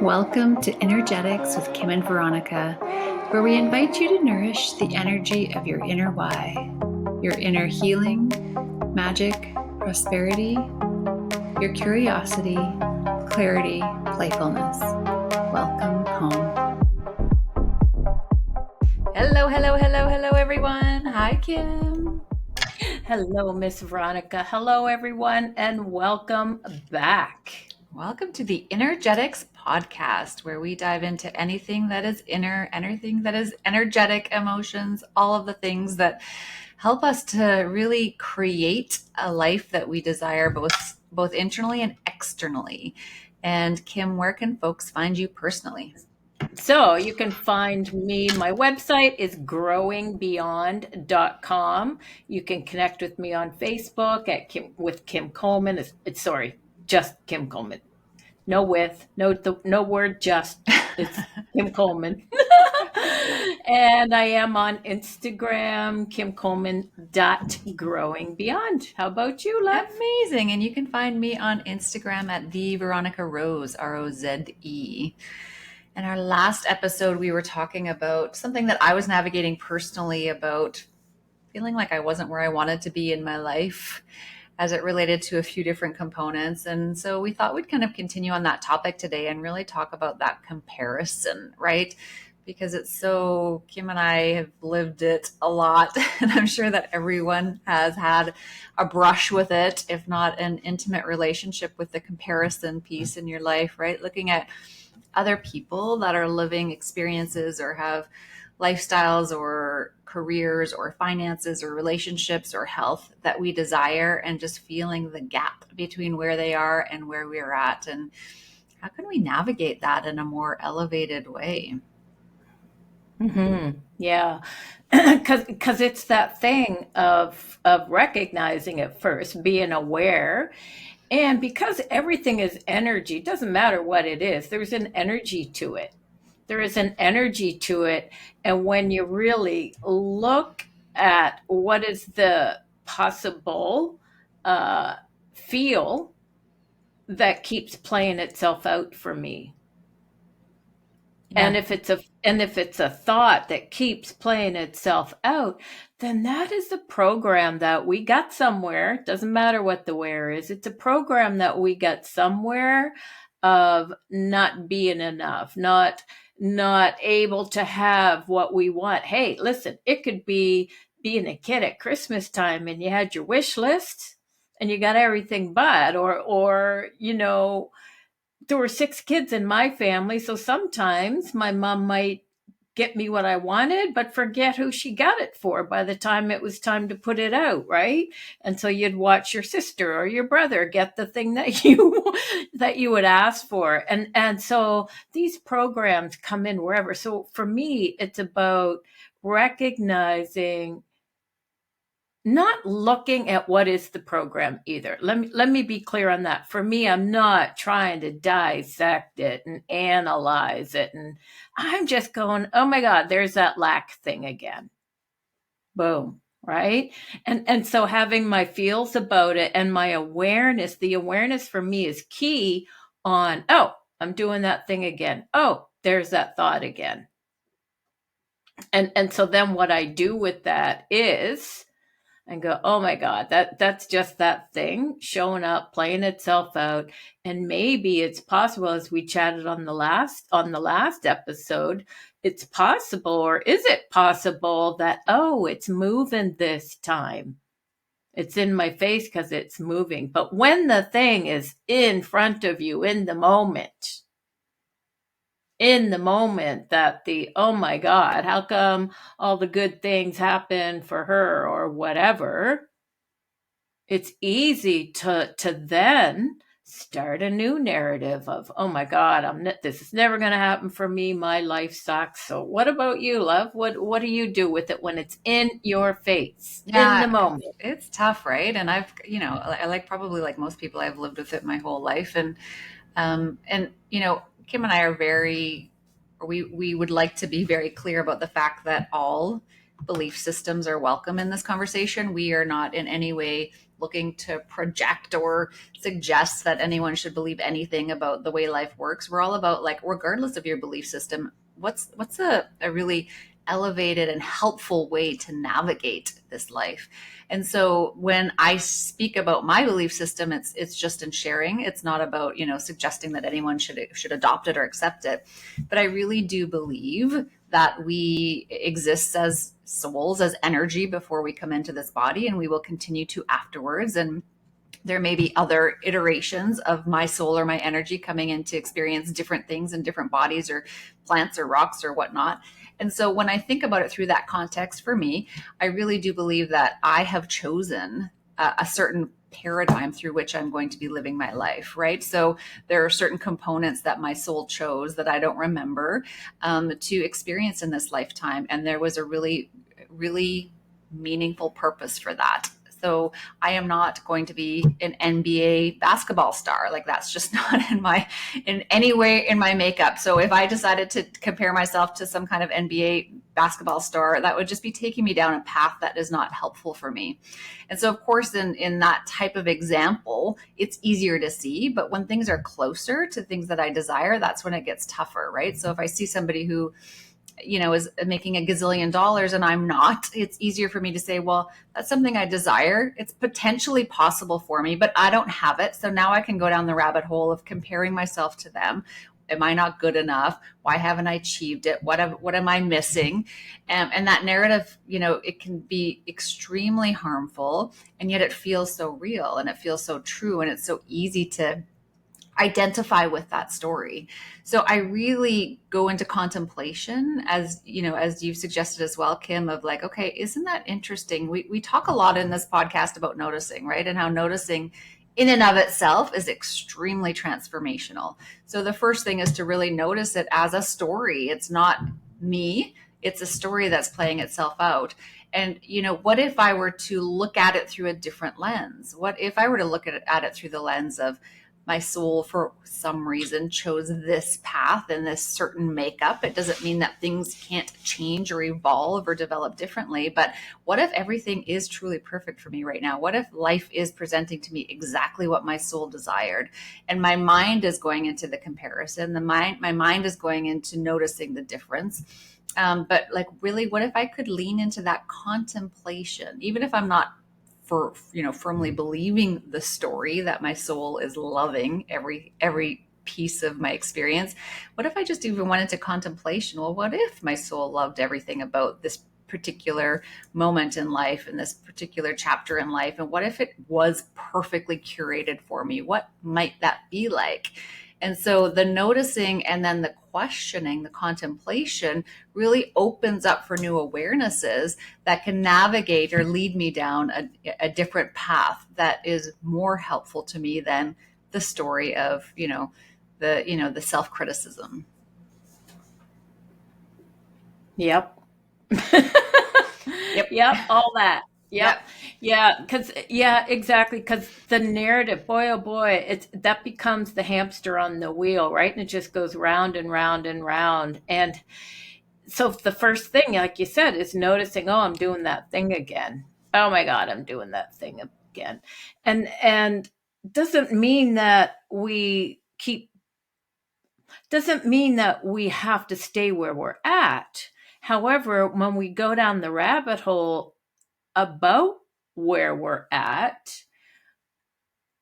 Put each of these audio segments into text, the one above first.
Welcome to Energetics with Kim and Veronica, where we invite you to nourish the energy of your inner why, your inner healing, magic, prosperity, your curiosity, clarity, playfulness. Welcome home. Hello, everyone. Hi, Kim. Hello, Miss Veronica. Hello, everyone, and welcome back. Welcome to the Energetics podcast, where we dive into anything that is inner, anything that is energetic, emotions, all of the things that help us to really create a life that we desire both internally and externally. And Kim, where can folks find you personally? So you can find me. My website is growingbeyond.com. You can connect with me on Facebook with Kim Coleman. Sorry, just Kim Coleman. No word, just it's Kim Coleman. And I am on Instagram, kimcoleman.growingbeyond. How about you, love? Amazing. And you can find me on Instagram at the Veronica Rose, Roze. In our last episode, we were talking about something that I was navigating personally, about feeling like I wasn't where I wanted to be in my life as it related to a few different components. And so we thought we'd kind of continue on that topic today and really talk about that comparison, right? Because Kim and I have lived it a lot, and I'm sure that everyone has had a brush with it, if not an intimate relationship with the comparison piece in your life, right? Looking at other people that are living experiences or have lifestyles or careers or finances or relationships or health that we desire, and just feeling the gap between where they are and where we're at. And how can we navigate that in a more elevated way? Mm-hmm. Yeah, because it's that thing of recognizing it first, being aware, and because everything is energy, it doesn't matter what it is. There's an energy to it. There is an energy to it, and when you really look at what is the possible uh, feel that keeps playing itself out for me, Yeah. and if it's a thought that keeps playing itself out, then that is a program that we got somewhere. Doesn't matter what the where is. It's a program that we got somewhere of not being enough, not able to have what we want. Hey, listen, it could be being a kid at Christmas time and you had your wish list and you got everything but, or there were 6 kids in my family, so sometimes my mom might get me what I wanted, but forget who she got it for by the time it was time to put it out, right? And so you'd watch your sister or your brother get the thing that you would ask for. And so these programs come in wherever. So for me, it's about recognizing, not looking at what is the program either. Let me be clear on that. For me, I'm not trying to dissect it and analyze it, and I'm just going, oh my God, there's that lack thing again. Boom. Right. And so having my feels about it and my awareness, the awareness for me is key on, oh, I'm doing that thing again. Oh, there's that thought again. And so then what I do with that is and go, oh my God, that's just that thing showing up, playing itself out. And maybe it's possible, as we chatted on the last episode, it's possible, or is it possible that, oh, it's moving this time? It's in my face because it's moving. But when the thing is in front of you in the moment that oh my God, how come all the good things happen for her or whatever, it's easy to then start a new narrative of, oh my God, this is never going to happen for me. My life sucks. So what about you, love? What do you do with it when it's in your face, in the Yeah, moment? it's tough, right? And I like, probably like most people, I've lived with it my whole life. And Kim and I are we would like to be very clear about the fact that all belief systems are welcome in this conversation. We are not in any way looking to project or suggest that anyone should believe anything about the way life works. We're all about, like, regardless of your belief system, what's a really elevated and helpful way to navigate this life. And so when I speak about my belief system, it's just in sharing. It's not about, suggesting that anyone should adopt it or accept it. But I really do believe that we exist as souls, as energy before we come into this body, and we will continue to afterwards. And there may be other iterations of my soul or my energy coming in to experience different things in different bodies or plants or rocks or whatnot. And so when I think about it through that context, for me, I really do believe that I have chosen a certain paradigm through which I'm going to be living my life, right? So there are certain components that my soul chose that I don't remember to experience in this lifetime. And there was a really, really meaningful purpose for that. So I am not going to be an NBA basketball star. Like, that's just not in any way in my makeup. So if I decided to compare myself to some kind of NBA basketball star, that would just be taking me down a path that is not helpful for me. And so, of course, in that type of example, it's easier to see. But when things are closer to things that I desire, that's when it gets tougher, right? So if I see somebody who is making a gazillion dollars and I'm not, it's easier for me to say, well, that's something I desire. It's potentially possible for me, but I don't have it. So now I can go down the rabbit hole of comparing myself to them. Am I not good enough? Why haven't I achieved it? What am I missing? And that narrative, it can be extremely harmful, and yet it feels so real and it feels so true. And it's so easy to identify with that story. So I really go into contemplation, as you've suggested as well, Kim, of like, okay, isn't that interesting? We talk a lot in this podcast about noticing, right? And how noticing in and of itself is extremely transformational. So the first thing is to really notice it as a story. It's not me, it's a story that's playing itself out. And, what if I were to look at it through a different lens? What if I were to look at it through the lens of my soul, for some reason, chose this path and this certain makeup? It doesn't mean that things can't change or evolve or develop differently. But what if everything is truly perfect for me right now? What if life is presenting to me exactly what my soul desired? And my mind is going into the comparison. My mind is going into noticing the difference. But like, really, what if I could lean into that contemplation, even if I'm not firmly believing the story that my soul is loving every piece of my experience? What if I just even went into contemplation? Well, what if my soul loved everything about this particular moment in life and this particular chapter in life? And what if it was perfectly curated for me? What might that be like? And so the noticing and then the questioning, the contemplation, really opens up for new awarenesses that can navigate or lead me down a different path that is more helpful to me than the story of, the self-criticism. Yep. Yep. Yep, all that. Yep. Yep. Yeah, exactly. Because the narrative, boy, oh boy, that becomes the hamster on the wheel, right? And it just goes round and round and round. And so the first thing, like you said, is noticing, oh, I'm doing that thing again. Oh my God, I'm doing that thing again. And doesn't mean that doesn't mean that we have to stay where we're at. However, when we go down the rabbit hole about where we're at,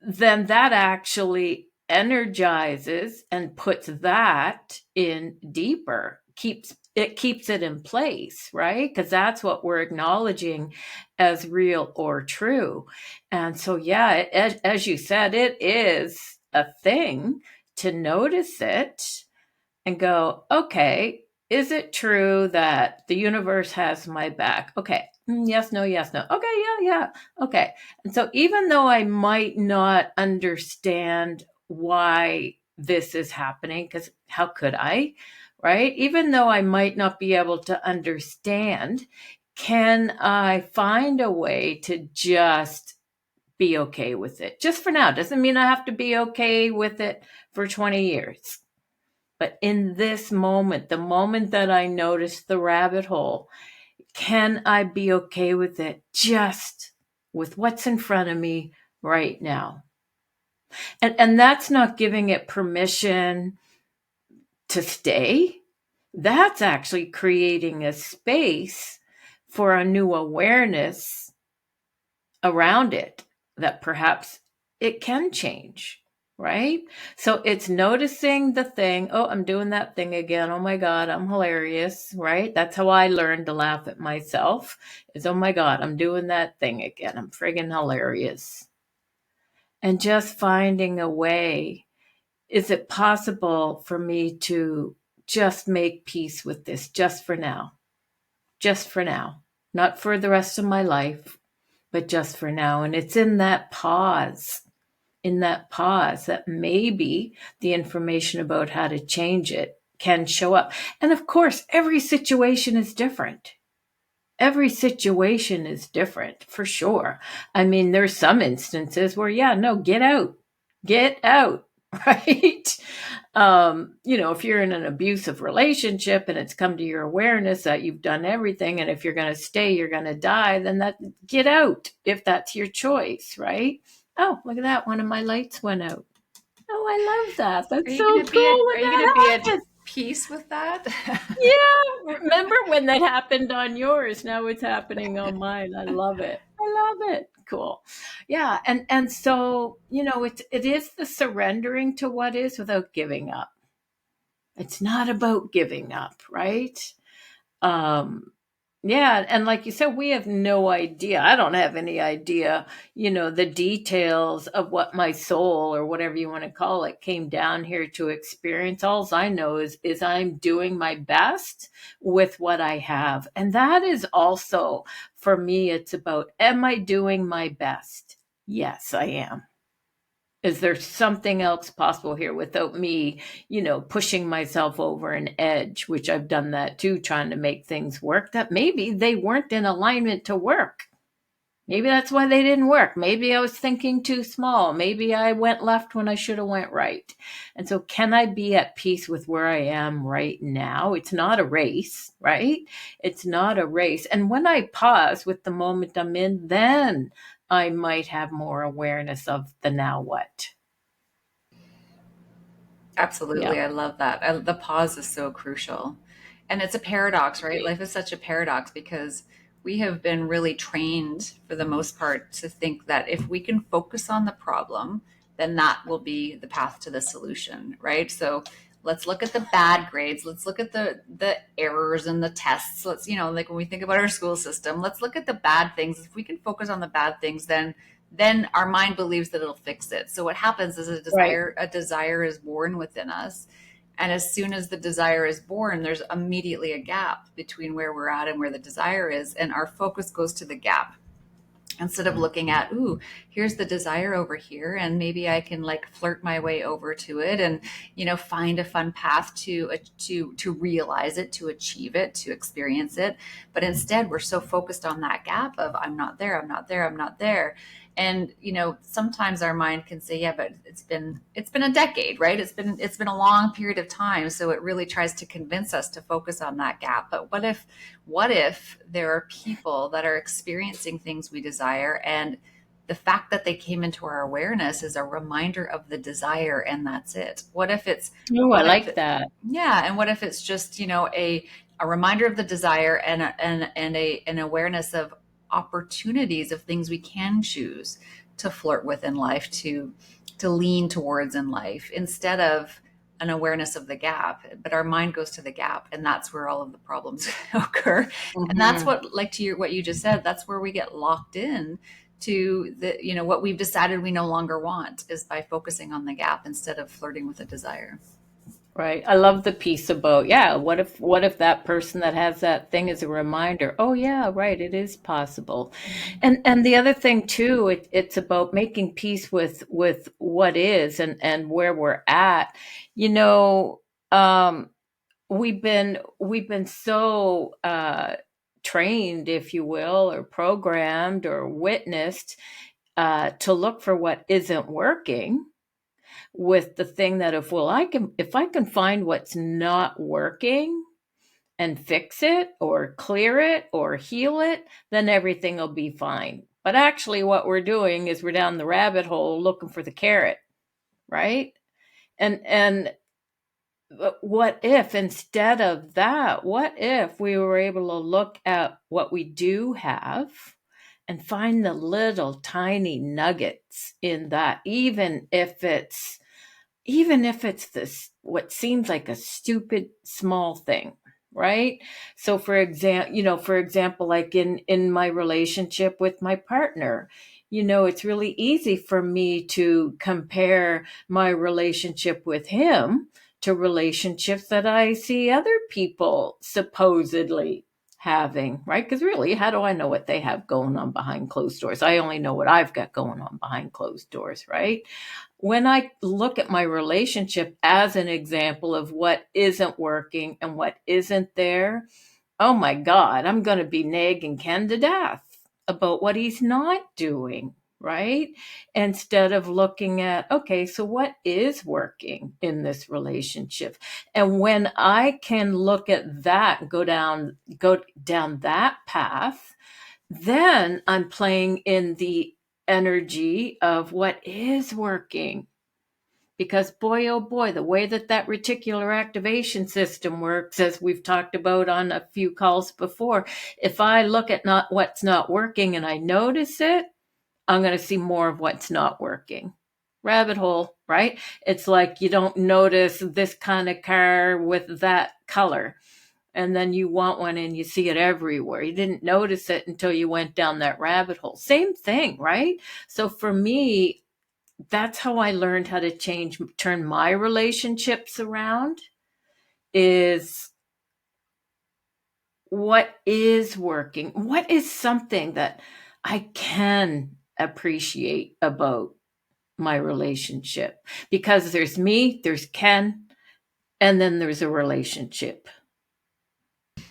then that actually energizes and puts that in deeper, keeps it in place, right? Because that's what we're acknowledging as real or true. And so, yeah, as you said, it is a thing to notice it and go, okay, is it true that the universe has my back? Okay. Yes, no, yes, no. Okay, yeah. Okay. And so even though I might not understand why this is happening, because how could I, right? Even though I might not be able to understand, can I find a way to just be okay with it? Just for now. Doesn't mean I have to be okay with it for 20 years. But in this moment, the moment that I notice the rabbit hole, can I be okay with it just with what's in front of me right now. And that's not giving it permission to stay. That's actually creating a space for a new awareness around it that perhaps it can change, right? So it's noticing the thing. Oh, I'm doing that thing again. Oh my God, I'm hilarious, right? That's how I learned to laugh at myself is, oh my God, I'm doing that thing again. I'm friggin' hilarious. And just finding a way. Is it possible for me to just make peace with this just for now? Just for now. Not for the rest of my life, but just for now. And it's in that pause, that maybe the information about how to change it can show up. And of course, every situation is different. Every situation is different for sure. I mean, there's some instances where, yeah, no, get out, right? If you're in an abusive relationship and it's come to your awareness that you've done everything, and if you're going to stay, you're going to die, then that get out if that's your choice, right? Oh, look at that. One of my lights went out. Oh, I love that. That's so cool when Are you going to that be at happens. peace with that? Yeah, remember when that happened on yours? Now it's happening on mine. I love it. I love it. Cool. Yeah, and so, it is the surrendering to what is without giving up. It's not about giving up, right? Um yeah, and like you said, we have no idea. I don't have any idea, the details of what my soul or whatever you want to call it came down here to experience. All I know is I'm doing my best with what I have. And that is also for me, it's about, am I doing my best? Yes, I am. Is there something else possible here without me, pushing myself over an edge, which I've done that too, trying to make things work that maybe they weren't in alignment to work. Maybe that's why they didn't work. Maybe I was thinking too small. Maybe I went left when I should have went right. And so can I be at peace with where I am right now? It's not a race, right? It's not a race. And when I pause with the moment I'm in, then I might have more awareness of the now what. Absolutely. Yeah. I love that. The pause is so crucial. And it's a paradox, right? Life is such a paradox because we have been really trained for the most part to think that if we can focus on the problem, then that will be the path to the solution, right? So let's look at the bad grades. Let's look at the errors and the tests. Let's, like when we think about our school system, let's look at the bad things. If we can focus on the bad things, then our mind believes that it'll fix it. So what happens is Right. a desire is born within us. And as soon as the desire is born, there's immediately a gap between where we're at and where the desire is. And our focus goes to the gap instead of looking at, ooh, here's the desire over here, and maybe I can like flirt my way over to it and find a fun path to realize it, to achieve it, to experience it. But instead we're so focused on that gap of, I'm not there, I'm not there, I'm not there. And sometimes our mind can say, yeah, but it's been a decade, right? It's been a long period of time, so it really tries to convince us to focus on that gap. But what if there are people that are experiencing things we desire, and the fact that they came into our awareness is a reminder of the desire, and that's it? Oh, I What if like that. yeah, and what if it's just a reminder of the desire, and an awareness of opportunities of things we can choose to flirt with in life, to lean towards in life, instead of an awareness of the gap. But our mind goes to the gap, and that's where all of the problems occur. And that's Mhm. what, like, what you just said, that's where we get locked in to what we've decided we no longer want, is by focusing on the gap instead of flirting with a desire. Right. I love the piece about, yeah, what if that person that has that thing is a reminder, oh yeah, right, it is possible. And the other thing too, it's about making peace with what is and where we're at. You know, um we've been so trained, if you will, or programmed or witnessed to look for what isn't working, with the thing that if I can find what's not working and fix it or clear it or heal it, then everything will be fine. But actually, what we're doing is we're down the rabbit hole looking for the carrot, right? And what if instead of that, what if we were able to look at what we do have and find the little tiny nuggets in that, even if it's this what seems like a stupid small thing, right? So for example, like in my relationship with my partner, it's really easy for me to compare my relationship with him to relationships that I see other people supposedly having, right? Because really, how do I know what they have going on behind closed doors? I only know what I've got going on behind closed doors, right? When I look at my relationship as an example of what isn't working and what isn't there, oh my God, I'm going to be nagging Ken to death about what he's not doing, right? Instead of looking at, okay, so what is working in this relationship? And when I can look at that, go down that path, then I'm playing in the energy of what is working. Because boy, oh boy, the way that reticular activation system works, as we've talked about on a few calls before, if I look at not what's not working and I notice it, I'm going to see more of what's not working. Rabbit hole, right? It's like you don't notice this kind of car with that color, and then you want one and you see it everywhere. You didn't notice it until you went down that rabbit hole. Same thing, right? So for me, that's how I learned how to turn my relationships around, is what is working, what is something that I can appreciate about my relationship. Because there's me, there's Ken, and then there's a relationship.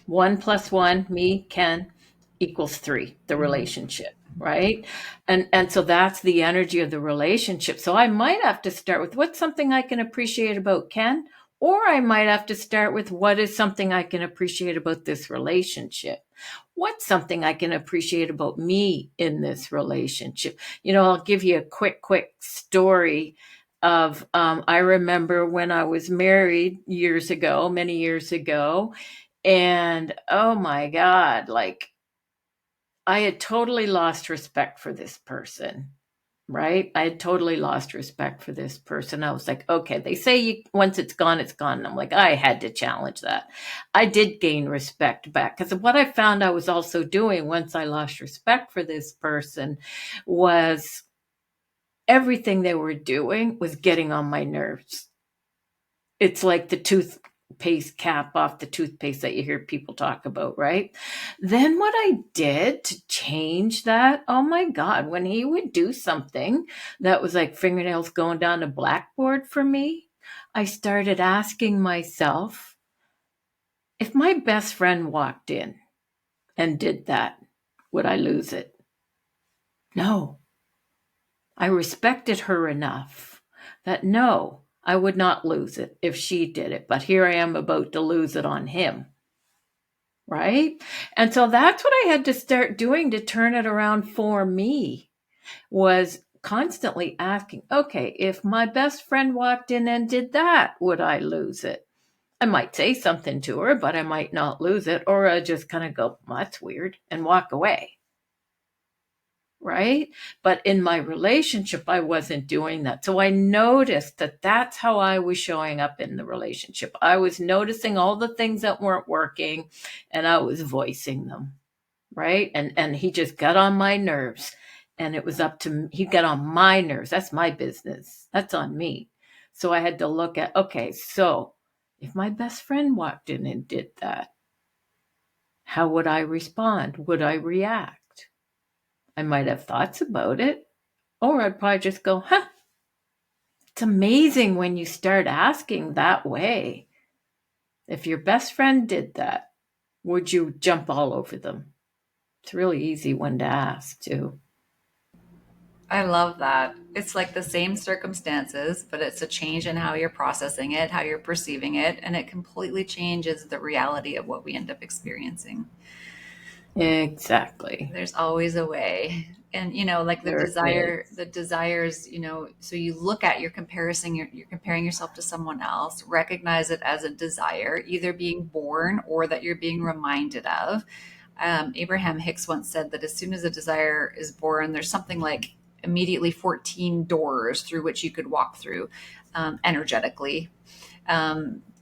1 + 1, me, Ken, equals 3, the relationship, right? And so that's the energy of the relationship. So I might have to start with what's something I can appreciate about Ken, or I might have to start with what is something I can appreciate about this relationship. What's something I can appreciate about me in this relationship? I'll give you a quick story of I remember when I was married years ago, many years ago, and oh my God, like I had totally lost respect for this person, right? I had totally lost respect for this person. I was like, okay, they say once it's gone, it's gone. And I'm like, I had to challenge that. I did gain respect back, because what I found I was also doing once I lost respect for this person was everything they were doing was getting on my nerves. It's like the toothpaste cap off the toothpaste that you hear people talk about, right? Then what I did to change that, oh my God, when he would do something that was like fingernails going down a blackboard for me, I started asking myself, if my best friend walked in and did that, would I lose it? No. I respected her enough that no, I would not lose it if she did it. But here I am about to lose it on him. Right? And so that's what I had to start doing to turn it around for me, was constantly asking, okay, if my best friend walked in and did that, would I lose it? I might say something to her, but I might not lose it. Or I just kind of go, well, that's weird, and walk away. Right? But in my relationship, I wasn't doing that. So I noticed that that's how I was showing up in the relationship. I was noticing all the things that weren't working, and I was voicing them. Right? And he just got on my nerves, and it was up to he got on my nerves. That's my business. That's on me. So I had to look at, okay, so if my best friend walked in and did that, how would I respond? Would I react? I might have thoughts about it, or I'd probably just go, huh. It's amazing when you start asking that way. If your best friend did that, would you jump all over them? It's a really easy one to ask, too. I love that. It's like the same circumstances, but it's a change in how you're processing it, how you're perceiving it, and it completely changes the reality of what we end up experiencing. Exactly. There's always a way. And like There is. the desires, so you look at your comparison, you're comparing yourself to someone else, recognize it as a desire, either being born or that you're being reminded of. Abraham Hicks once said that as soon as a desire is born, there's something like immediately 14 doors through which you could walk through, energetically,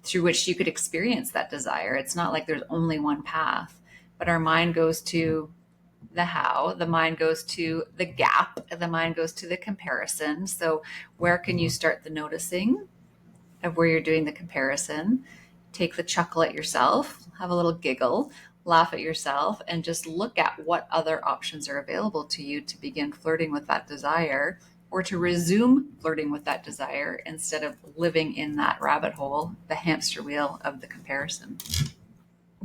through which you could experience that desire. It's not like there's only one path, but our mind goes to the how, the mind goes to the gap, the mind goes to the comparison. So where can you start the noticing of where you're doing the comparison? Take the chuckle at yourself, have a little giggle, laugh at yourself, and just look at what other options are available to you to begin flirting with that desire, or to resume flirting with that desire instead of living in that rabbit hole, the hamster wheel of the comparison.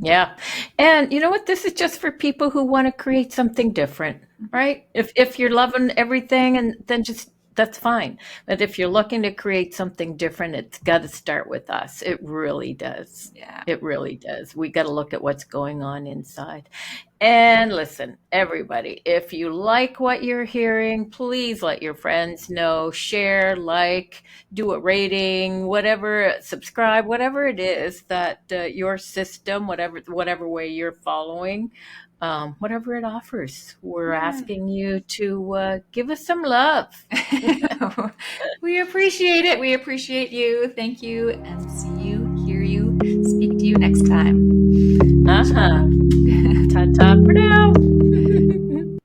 Yeah. And you know what? This is just for people who want to create something different, right? If you're loving everything, and then just that's fine. But if you're looking to create something different, it's got to start with us. It really does. Yeah. It really does. We got to look at what's going on inside. And listen, everybody, if you like what you're hearing, please let your friends know, share, like, do a rating, whatever, subscribe, whatever it is that your system, whatever way you're following, whatever it offers. We're Yeah. asking you to give us some love. We appreciate it. We appreciate you. Thank you, and see you, hear you, speak to you next time. Ta-ta for now.